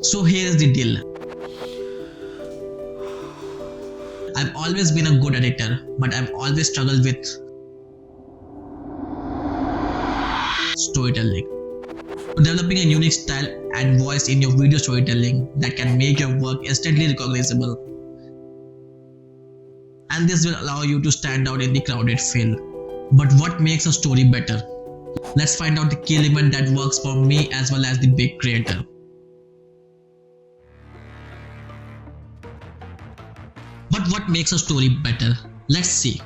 So here is the deal. I've always been a good editor, but I've always struggled with storytelling. Developing a unique style and voice in your video storytelling that can make your work instantly recognizable. And this will allow you to stand out in the crowded field. But what makes a story better? Let's find out the key element that works for me as well as the big creator. But what makes a story better? Let's see.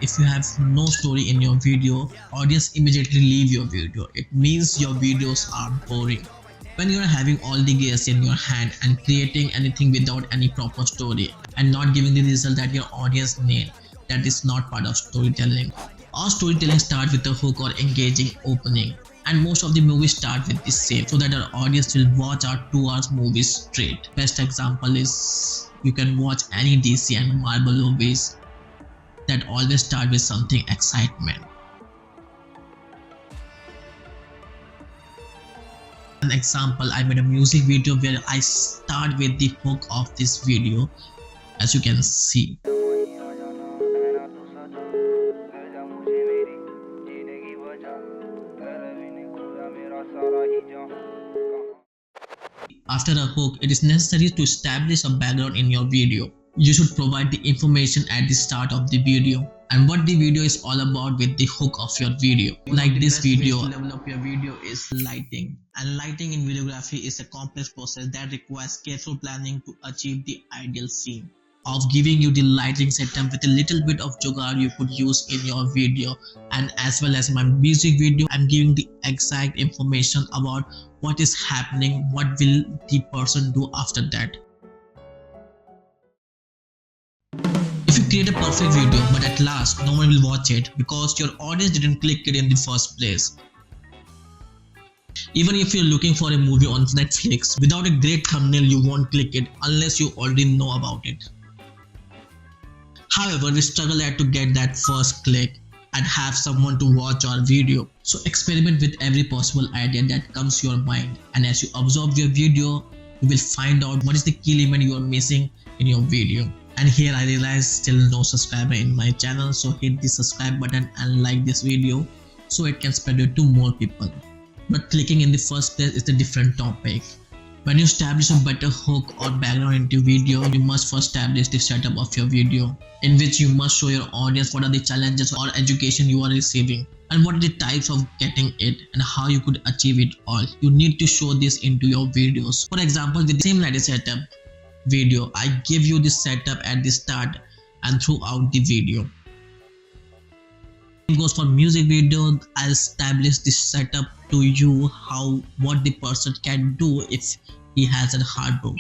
If you have no story in your video, audience immediately leave your video. It means your videos are boring. When you are having all the gears in your hand and creating anything without any proper story and not giving the result that your audience need, that is not part of storytelling. Our storytelling starts with a hook or engaging opening, and most of the movies start with the same so that our audience will watch our 2 hours movie straight. Best example is you can watch any DC and Marvel movies that always start with something excitement. An example, I made a music video where I start with the hook of this video, as you can see. After a hook, it is necessary to establish a background in your video. You should provide the information at the start of the video and what the video is all about with the hook of your video. Like this video, to develop your video is lighting. And lighting in videography is a complex process that requires careful planning to achieve the ideal scene. Of giving you the lighting setup with a little bit of jugaad you could use in your video, and as well as my music video, I'm giving the exact information about what is happening, what will the person do after that. If you create a perfect video but at last no one will watch it because your audience didn't click it in the first place. Even if you're looking for a movie on Netflix, without a great thumbnail you won't click it unless you already know about it. However, we struggle to get that first click and have someone to watch our video. So experiment with every possible idea that comes to your mind, and as you observe your video, you will find out what is the key element you are missing in your video. And here I realize still no subscriber in my channel, so hit the subscribe button and like this video so it can spread it to more people. But clicking in the first place is a different topic. When you establish a better hook or background into video, you must first establish the setup of your video, in which you must show your audience what are the challenges or education you are receiving and what are the types of getting it and how you could achieve it all. You need to show this into your videos. For example, with the same lighting setup video, I give you the setup at the start and throughout the video. Same goes for music video. I'll establish the setup to you, what the person can do if he has a heartbreak.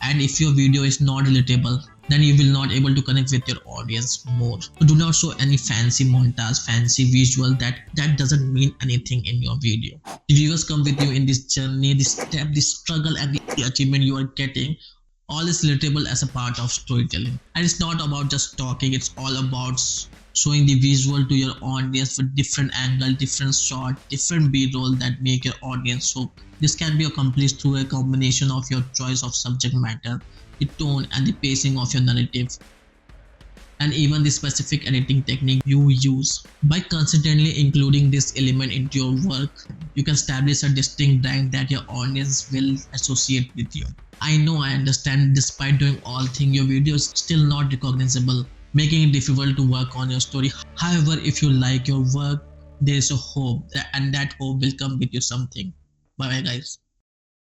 And if your video is not relatable, then you will not able to connect with your audience more. So do not show any fancy montage, fancy visual that doesn't mean anything in your video. The viewers come with you in this journey, the step, the struggle and the achievement you are getting. All is relatable as a part of storytelling. And it's not about just talking, it's all about showing the visual to your audience with different angle, different shot, different b-roll that make your audience hook. This can be accomplished through a combination of your choice of subject matter, the tone and the pacing of your narrative, and even the specific editing technique you use. By consistently including this element into your work, you can establish a distinct brand that your audience will associate with you. I know, I understand, despite doing all things, your video is still not recognizable, making it difficult to work on your story. However, if you like your work, there is a hope, and that hope will come with you something. Bye bye guys.